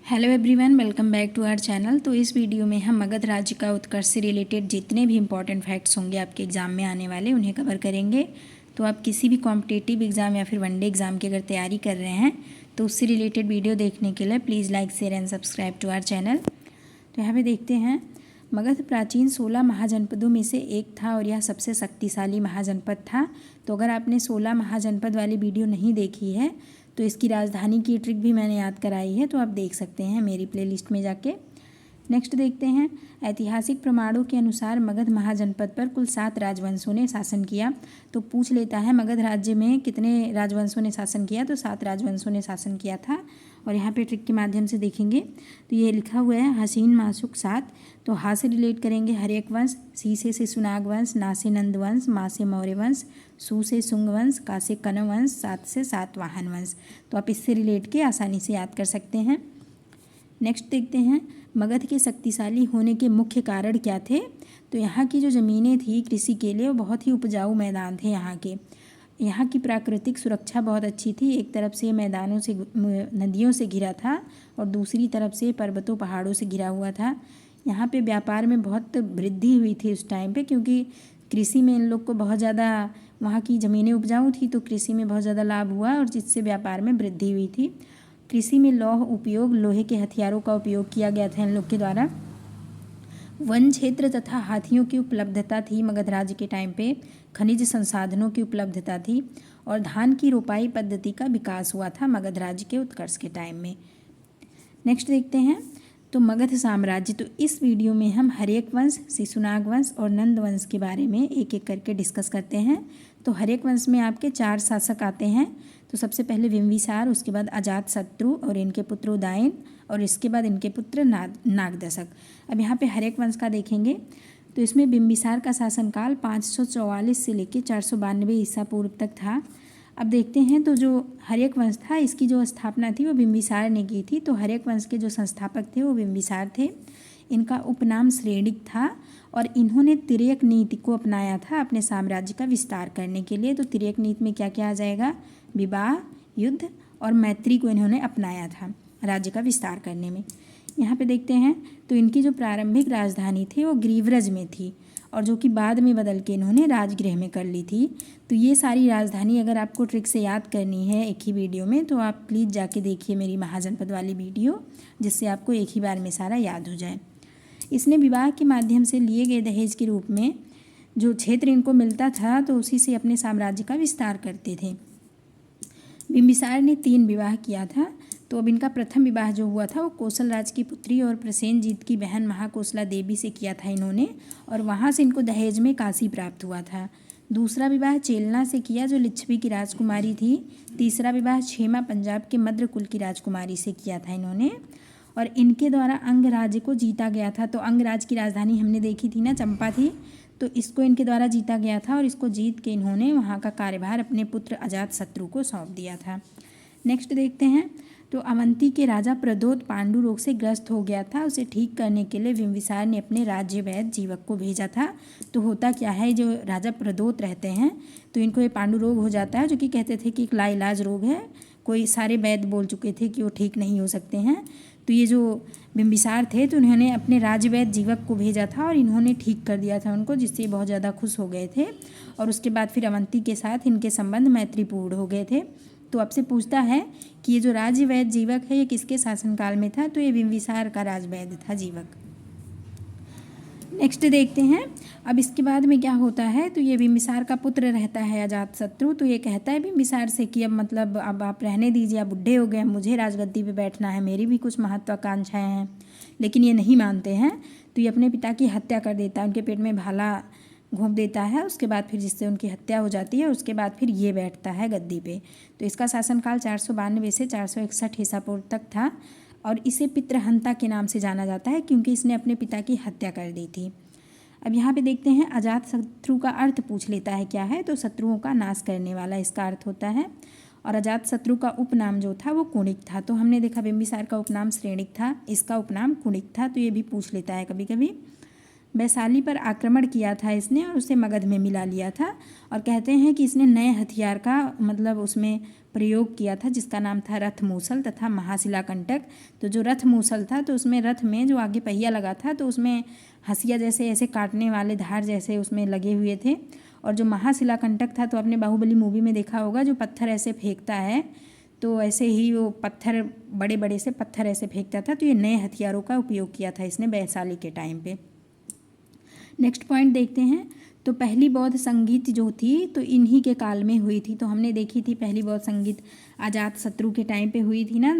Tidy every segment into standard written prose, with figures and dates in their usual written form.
Hello everyone, welcome back to our channel. तो इस video में हम मगध राज्य का उत्कर्ष से रिलेटेड जितने भी इंपॉर्टेंट फैक्ट्स होंगे आपके एग्ज़ाम में आने वाले उन्हें कवर करेंगे। तो आप किसी भी कॉम्पिटिटिव एग्ज़ाम या फिर वनडे एग्ज़ाम की अगर तैयारी कर रहे हैं तो उससे रिलेटेड वीडियो देखने के लिए please like share and subscribe to our channel. तो यहाँ पे देखते हैं, मगध प्राचीन 16 महाजनपदों में से एक था और यह सबसे शक्तिशाली महाजनपद था। तो अगर आपने 16 महाजनपद वाली वीडियो नहीं देखी है तो इसकी राजधानी की ट्रिक भी मैंने याद कराई है, तो आप देख सकते हैं मेरी प्लेलिस्ट में जाके। नेक्स्ट देखते हैं, ऐतिहासिक प्रमाणों के अनुसार मगध महाजनपद पर कुल 7 राजवंशों ने शासन किया। तो पूछ लेता है मगध राज्य में कितने राजवंशों ने शासन किया, तो 7 राजवंशों ने शासन किया था। और यहाँ पे ट्रिक के माध्यम से देखेंगे तो ये लिखा हुआ है हसीन मासुक 7। तो हा से रिलेट करेंगे हर्यक वंश, सी से शिशुनाग वंश, ना से नंद वंश, मा से मौर्य वंश, सु से शुंग वंश, का से कण्व वंश, सात से सातवाहन वंश। तो आप इससे रिलेट के आसानी से याद कर सकते हैं। नेक्स्ट देखते हैं, मगध के शक्तिशाली होने के मुख्य कारण क्या थे। तो यहाँ की जो ज़मीनें थी कृषि के लिए वो बहुत ही उपजाऊ मैदान थे। यहाँ की प्राकृतिक सुरक्षा बहुत अच्छी थी। एक तरफ से मैदानों से नदियों से घिरा था और दूसरी तरफ से पर्वतों पहाड़ों से घिरा हुआ था। यहाँ पे व्यापार में बहुत वृद्धि हुई थी उस टाइम पे, क्योंकि कृषि में इन लोग को बहुत ज़्यादा, वहाँ की ज़मीनें उपजाऊ थी तो कृषि में बहुत ज़्यादा लाभ हुआ और जिससे व्यापार में वृद्धि हुई थी। कृषि में लोहे के हथियारों का उपयोग किया गया था इन लोग के द्वारा। वन क्षेत्र तथा हाथियों की उपलब्धता थी मगध राज्य के टाइम पे। खनिज संसाधनों की उपलब्धता थी और धान की रोपाई पद्धति का विकास हुआ था मगध राज्य के उत्कर्ष के टाइम में। नेक्स्ट देखते हैं, तो मगध साम्राज्य। तो इस वीडियो में हम हर्यक वंश, शिशुनाग वंश और नंद वंश के बारे में एक एक करके डिस्कस करते हैं। तो हर्यक वंश में आपके 4 शासक आते हैं। तो सबसे पहले बिंबिसार, उसके बाद अजातशत्रु और इनके पुत्र उदयन और इसके बाद इनके पुत्र नागदशक। अब यहाँ पे हर्यक वंश का देखेंगे तो इसमें बिंबिसार का शासनकाल 544 से लेकर 492 ईसा पूर्व तक था। अब देखते हैं, तो जो हर्यक वंश था इसकी जो स्थापना थी वो बिंबिसार ने की थी। तो हर्यक वंश के जो संस्थापक थे वो बिंबिसार थे। इनका उपनाम श्रेणिक था और इन्होंने तिर्यक नीति को अपनाया था अपने साम्राज्य का विस्तार करने के लिए। तो तिर्यक नीति में क्या क्या आ जाएगा, विवाह, युद्ध और मैत्री को इन्होंने अपनाया था राज्य का विस्तार करने में। यहाँ पे देखते हैं, तो इनकी जो प्रारंभिक राजधानी थी वो ग्रीव्रज में थी और जो कि बाद में बदल के इन्होंने राजगृह में कर ली थी। तो ये सारी राजधानी अगर आपको ट्रिक से याद करनी है एक ही वीडियो में, तो आप प्लीज़ जाके देखिए मेरी महाजनपद वाली वीडियो, जिससे आपको एक ही बार में सारा याद हो जाए। इसने विवाह के माध्यम से लिए गए दहेज के रूप में जो क्षेत्र इनको मिलता था तो उसी से अपने साम्राज्य का विस्तार करते थे। बिंबिसार ने 3 विवाह किया था। तो अब इनका प्रथम विवाह जो हुआ था वो कौशल राज की पुत्री और प्रसेनजीत की बहन महाकोशला देवी से किया था इन्होंने, और वहाँ से इनको दहेज में काशी प्राप्त हुआ था। दूसरा विवाह चेलना से किया जो लिच्छवी की राजकुमारी थी। तीसरा विवाह क्षेमा पंजाब के मद्र कुल की राजकुमारी से किया था इन्होंने, और इनके द्वारा अंग राज्य को जीता गया था। तो अंग राज्य की राजधानी हमने देखी थी ना, चंपा थी। तो इसको इनके द्वारा जीता गया था और इसको जीत के इन्होंने वहाँ का कार्यभार अपने पुत्र अजातशत्रु को सौंप दिया था। नेक्स्ट देखते हैं, तो अवंती के राजा प्रदोत पांडु रोग से ग्रस्त हो गया था। उसे ठीक करने के लिए बिंबिसार ने अपने राज्य वैद्य जीवक को भेजा था। तो होता क्या है, जो राजा प्रदोत रहते हैं तो इनको ये पांडु रोग हो जाता है, जो कि कहते थे कि एक लाइलाज रोग है। कोई सारे वैद्य बोल चुके थे कि वो ठीक नहीं हो सकते हैं। तो ये जो बिंबिसार थे तो उन्होंने अपने राजवैद्य जीवक को भेजा था और इन्होंने ठीक कर दिया था उनको, जिससे बहुत ज़्यादा खुश हो गए थे। और उसके बाद फिर अवंती के साथ इनके संबंध मैत्रीपूर्ण हो गए थे। तो आपसे पूछता है कि ये जो राजवैद्य जीवक है ये किसके शासनकाल में था, तो ये बिंबिसार का राजवैद्य था जीवक। नेक्स्ट देखते हैं, अब इसके बाद में क्या होता है, तो ये बिंबिसार का पुत्र रहता है अजातशत्रु। तो ये कहता है बिंबिसार से कि अब मतलब अब आप रहने दीजिए, आप बुढ़े हो गए, मुझे राजगद्दी पे बैठना है, मेरी भी कुछ महत्वाकांक्षाएं हैं। लेकिन ये नहीं मानते हैं, तो ये अपने पिता की हत्या कर देता है, उनके पेट में भाला घोंप देता है। उसके बाद फिर जिससे उनकी हत्या हो जाती है, उसके बाद फिर ये बैठता है गद्दी पे। तो इसका शासनकाल 492 से 461 ईसा पूर्व तक था और इसे पितृहंता के नाम से जाना जाता है क्योंकि इसने अपने पिता की हत्या कर दी थी। अब यहाँ पे देखते हैं, अजातशत्रु का अर्थ पूछ लेता है क्या है, तो शत्रुओं का नाश करने वाला इसका अर्थ होता है। और अजातशत्रु का उपनाम जो था वो कुणिक था। तो हमने देखा बिंबिसार का उपनाम श्रेणिक था, इसका उपनाम कुणिक था। तो ये भी पूछ लेता है कभी कभी। वैशाली पर आक्रमण किया था इसने और उसे मगध में मिला लिया था। और कहते हैं कि इसने नए हथियार का मतलब उसमें प्रयोग किया था जिसका नाम था रथ मूसल तथा महाशिलाकंटक। तो जो रथ मूसल था तो उसमें रथ में जो आगे पहिया लगा था तो उसमें हंसिया जैसे ऐसे काटने वाले धार जैसे उसमें लगे हुए थे। और जो महाशिलाकंटक था तो आपने बाहुबली मूवी में देखा होगा, जो पत्थर ऐसे फेंकता है तो ऐसे ही वो पत्थर बड़े बड़े से पत्थर ऐसे फेंकता था। तो ये नए हथियारों का उपयोग किया था इसने वैशाली के टाइम पे। नेक्स्ट पॉइंट देखते हैं। तो पहली बौद्ध संगीत जो थी तो इन्हीं के काल में हुई थी। तो हमने देखी थी पहली बौद्ध संगीत अजातशत्रु के टाइम पे हुई थी ना,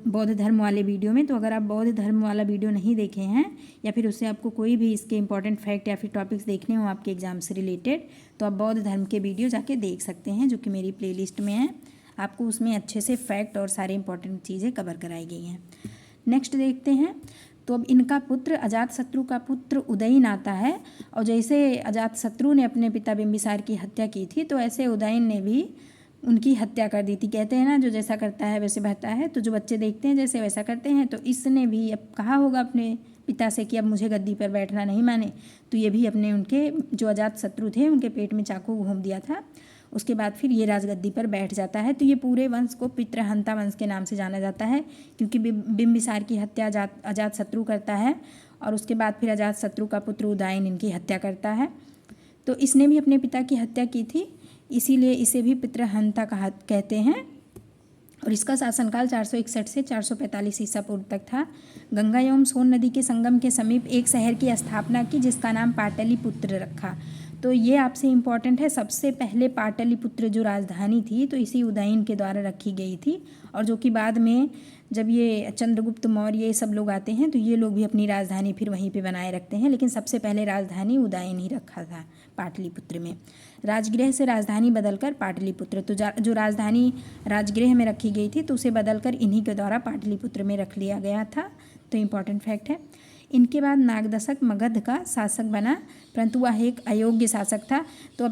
बौद्ध धर्म वाले वीडियो में। तो अगर आप बौद्ध धर्म वाला वीडियो नहीं देखे हैं या फिर उससे आपको कोई भी इसके इंपॉर्टेंट फैक्ट या फिर टॉपिक्स देखने हो आपके एग्जाम से रिलेटेड, तो आप बौद्ध धर्म के वीडियो जाके देख सकते हैं, जो कि मेरी प्लेलिस्ट में है। आपको उसमें अच्छे से फैक्ट और सारे इंपॉर्टेंट चीज़ें कवर कराई गई हैं। नेक्स्ट देखते हैं। तो अब इनका पुत्र अजातशत्रु का पुत्र उदयन आता है। और जैसे अजातशत्रु ने अपने पिता बिंबिसार की हत्या की थी तो ऐसे उदयन ने भी उनकी हत्या कर दी थी। कहते हैं ना, जो जैसा करता है वैसे बहता है। तो जो बच्चे देखते हैं जैसे वैसा करते हैं। तो इसने भी अब कहा होगा अपने पिता से कि अब मुझे गद्दी पर बैठना नहीं माने, तो ये भी अपने उनके जो अजातशत्रु थे उनके पेट में चाकू घोंप दिया था। उसके बाद फिर ये राजगद्दी पर बैठ जाता है। तो ये पूरे वंश को पितृहंता वंश के नाम से जाना जाता है, क्योंकि बिंबिसार की हत्या अजातशत्रु करता है और उसके बाद फिर अजातशत्रु का पुत्र उदयन इनकी हत्या करता है। तो इसने भी अपने पिता की हत्या की थी, इसीलिए इसे भी पितृहंता कहते हैं। और इसका शासनकाल 461 से 445 ईसा पूर्व तक था। गंगा एवं सोन नदी के संगम के समीप एक शहर की स्थापना की जिसका नाम पाटलिपुत्र रखा। तो ये आपसे इम्पॉर्टेंट है। सबसे पहले पाटलिपुत्र जो राजधानी थी तो इसी उदयन के द्वारा रखी गई थी, और जो कि बाद में जब ये चंद्रगुप्त मौर्य ये सब लोग आते हैं तो ये लोग भी अपनी राजधानी फिर वहीं पे बनाए रखते हैं। लेकिन सबसे पहले राजधानी उदयन ही रखा था पाटलिपुत्र में। राजगृह से राजधानी बदलकर पाटलिपुत्र, तो जो राजधानी राजगृह में रखी गई थी तो उसे बदलकर इन्हीं के द्वारा पाटलिपुत्र में रख लिया गया था। तो इम्पॉर्टेंट फैक्ट है। इनके बाद नागदशक मगध का शासक बना, परंतु वह एक अयोग्य शासक था। तो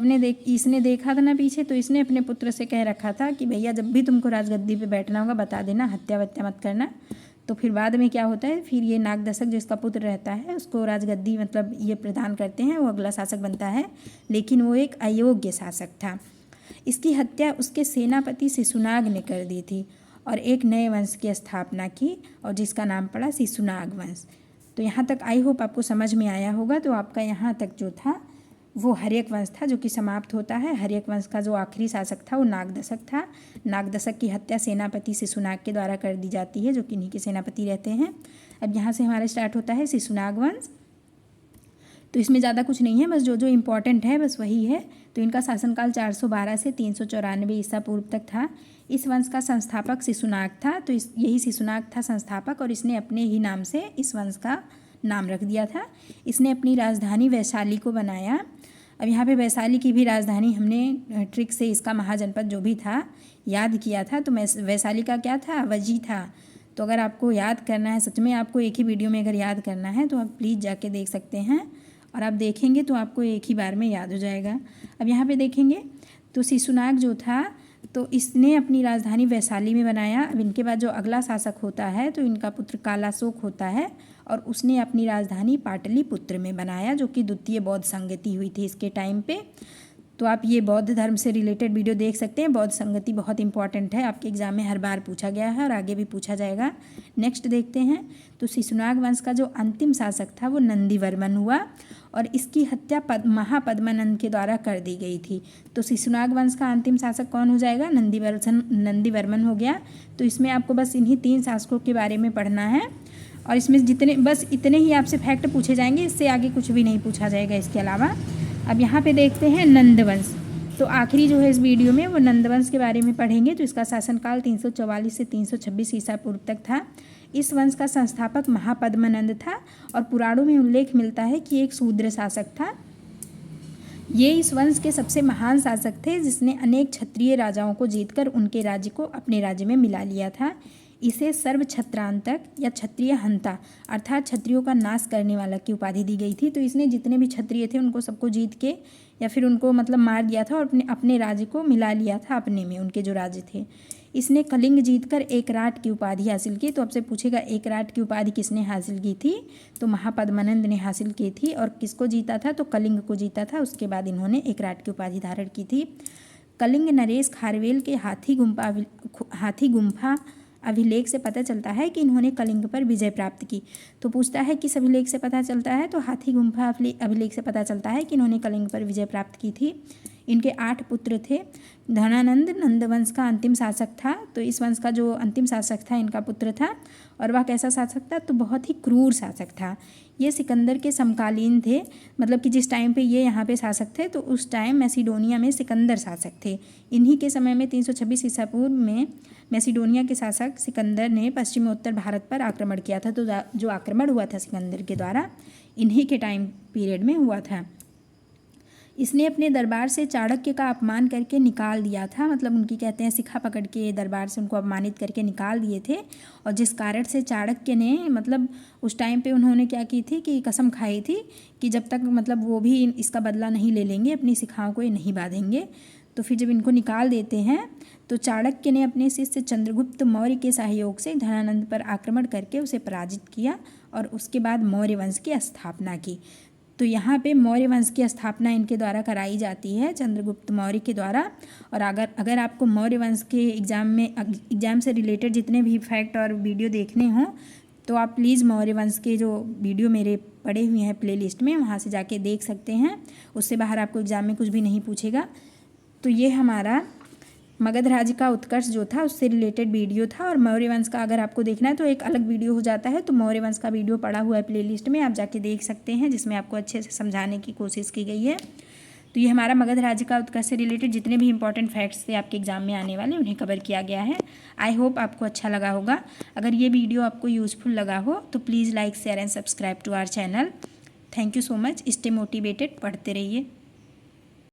इसने देखा था ना पीछे, तो इसने अपने पुत्र से कह रखा था कि भैया जब भी तुमको राजगद्दी पे बैठना होगा बता देना, हत्या वत्या मत करना। तो फिर बाद में क्या होता है, फिर ये नागदशक जिसका पुत्र रहता है उसको राजगद्दी मतलब ये प्रदान करते हैं, वो अगला शासक बनता है। लेकिन वो एक अयोग्य शासक था। इसकी हत्या उसके सेनापति शिशुनाग ने कर दी थी और एक नए वंश की स्थापना की, और जिसका नाम पड़ा शिशुनाग वंश। तो यहाँ तक आई होप आपको समझ में आया होगा। तो आपका यहाँ तक जो था वो हर्यक वंश था, जो कि समाप्त होता है। हर्यक वंश का जो आखिरी शासक था वो नागदशक था। नागदशक की हत्या सेनापति शिशुनाग के द्वारा कर दी जाती है, जो कि इन्हीं के सेनापति रहते हैं। अब यहाँ से हमारा स्टार्ट होता है शिशुनाग वंश। तो इसमें ज़्यादा कुछ नहीं है, बस जो जो इम्पोर्टेंट है बस वही है। तो इनका शासनकाल 412 से 394 ईसा पूर्व तक था। इस वंश का संस्थापक शिशुनाग था। तो यही शिशुनाग था संस्थापक, और इसने अपने ही नाम से इस वंश का नाम रख दिया था। इसने अपनी राजधानी वैशाली को बनाया। अब यहाँ पे वैशाली की भी राजधानी हमने ट्रिक से इसका महाजनपद जो भी था याद किया था। तो वैशाली का क्या था, वजी था। तो अगर आपको याद करना है, सच में आपको एक ही वीडियो में अगर याद करना है तो आप प्लीज़ जाके देख सकते हैं, और आप देखेंगे तो आपको एक ही बार में याद हो जाएगा। अब यहाँ पे देखेंगे तो शिशुनाग जो था तो इसने अपनी राजधानी वैशाली में बनाया। अब इनके बाद जो अगला शासक होता है तो इनका पुत्र कालाशोक होता है, और उसने अपनी राजधानी पाटलिपुत्र में बनाया, जो कि द्वितीय बौद्ध संगति हुई थी इसके टाइम पे। तो आप ये बौद्ध धर्म से रिलेटेड वीडियो देख सकते हैं। बौद्ध संगति बहुत इंपॉर्टेंट है, आपके एग्जाम में हर बार पूछा गया है और आगे भी पूछा जाएगा। नेक्स्ट देखते हैं। तो शिशुनाग वंश का जो अंतिम शासक था वो नंदीवर्मन हुआ, और इसकी हत्या महापद्मानंद के द्वारा कर दी गई थी। तो शिशुनाग वंश का अंतिम शासक कौन हो जाएगा, नंदीवर्मन हो गया। तो इसमें आपको बस इन्हीं 3 शासकों के बारे में पढ़ना है, और इसमें बस इतने ही आपसे फैक्ट पूछे जाएंगे, इससे आगे कुछ भी नहीं पूछा जाएगा इसके अलावा। अब यहाँ पे देखते हैं नंदवंश। तो आखिरी जो है इस वीडियो में वो नंदवंश के बारे में पढ़ेंगे। तो इसका शासनकाल 344 से 326 ईसा पूर्व तक था। इस वंश का संस्थापक महापद्मानंद था, और पुराणों में उल्लेख मिलता है कि एक शूद्र शासक था। ये इस वंश के सबसे महान शासक थे, जिसने अनेक क्षत्रिय राजाओं को जीतकर उनके राज्य को अपने राज्य में मिला लिया था। इसे सर्व क्षत्रांतक या क्षत्रिय हंता अर्थात क्षत्रियों का नाश करने वाला की उपाधि दी गई थी। तो इसने जितने भी क्षत्रिय थे उनको सबको जीत के या फिर उनको मतलब मार दिया था, और अपने राज्य को मिला लिया था अपने में, उनके जो राज्य थे। इसने कलिंग जीतकर एकराट की उपाधि हासिल की। तो आपसे पूछेगा एकराट की उपाधि किसने हासिल की थी, तो महापद्मानंद ने हासिल की थी। और किसको जीता था, तो कलिंग को जीता था। उसके बाद इन्होंने एकराट की उपाधि धारण की थी। कलिंग नरेश खारवेल के हाथी गुम्फा अभिलेख से पता चलता है कि इन्होंने कलिंग पर विजय प्राप्त की। तो पूछता है किस अभिलेख से पता चलता है, तो हाथी गुम्फा अभिलेख से पता चलता है कि इन्होंने कलिंग पर विजय प्राप्त की थी। इनके 8 पुत्र थे। धनानंद नंदवंश का अंतिम शासक था। तो इस वंश का जो अंतिम शासक था इनका पुत्र था। और वह कैसा शासक था, तो बहुत ही क्रूर शासक था। ये सिकंदर के समकालीन थे, मतलब कि जिस टाइम पे ये यहाँ पे शासक थे तो उस टाइम मैसिडोनिया में सिकंदर शासक थे। इन्हीं के समय में 326 ईसा पूर्व में मैसिडोनिया के शासक सिकंदर ने पश्चिमोत्तर भारत पर आक्रमण किया था। तो जो आक्रमण हुआ था सिकंदर के द्वारा इन्हीं के टाइम पीरियड में हुआ था। इसने अपने दरबार से चाणक्य का अपमान करके निकाल दिया था, मतलब उनकी कहते हैं सिखा पकड़ के दरबार से उनको अपमानित करके निकाल दिए थे। और जिस कारण से चाणक्य ने मतलब उस टाइम पे उन्होंने क्या की थी कि कसम खाई थी कि जब तक मतलब वो भी इसका बदला नहीं ले लेंगे, अपनी शिखाओं को ये नहीं बांधेंगे। तो फिर जब इनको निकाल देते हैं तो चाणक्य ने अपने शिष्य चंद्रगुप्त मौर्य के सहयोग से धनानंद पर आक्रमण करके उसे पराजित किया और उसके बाद मौर्य वंश की स्थापना की। तो यहाँ पे मौर्य वंश की स्थापना इनके द्वारा कराई जाती है, चंद्रगुप्त मौर्य के द्वारा। और अगर आपको मौर्य वंश के एग्ज़ाम से रिलेटेड जितने भी फैक्ट और वीडियो देखने हों तो आप प्लीज़ मौर्य वंश के जो वीडियो मेरे पड़े हुए हैं प्लेलिस्ट में वहाँ से जाके देख सकते हैं। उससे बाहर आपको एग्ज़ाम में कुछ भी नहीं पूछेगा। तो ये हमारा मगध राज्य का उत्कर्ष जो था उससे रिलेटेड वीडियो था। और मौर्य वंश का अगर आपको देखना है तो एक अलग वीडियो हो जाता है। तो मौर्य वंश का वीडियो पड़ा हुआ है प्लेलिस्ट में, आप जाके देख सकते हैं, जिसमें आपको अच्छे से समझाने की कोशिश की गई है। तो ये हमारा मगध राज्य का उत्कर्ष से रिलेटेड जितने भी इंपॉर्टेंट फैक्ट्स थे आपके एग्जाम में आने वाले उन्हें कवर किया गया है। आई होप आपको अच्छा लगा होगा। अगर ये वीडियो आपको यूज़फुल लगा हो तो please like share and subscribe to our channel. Thank you so much. Stay motivated, पढ़ते रहिए।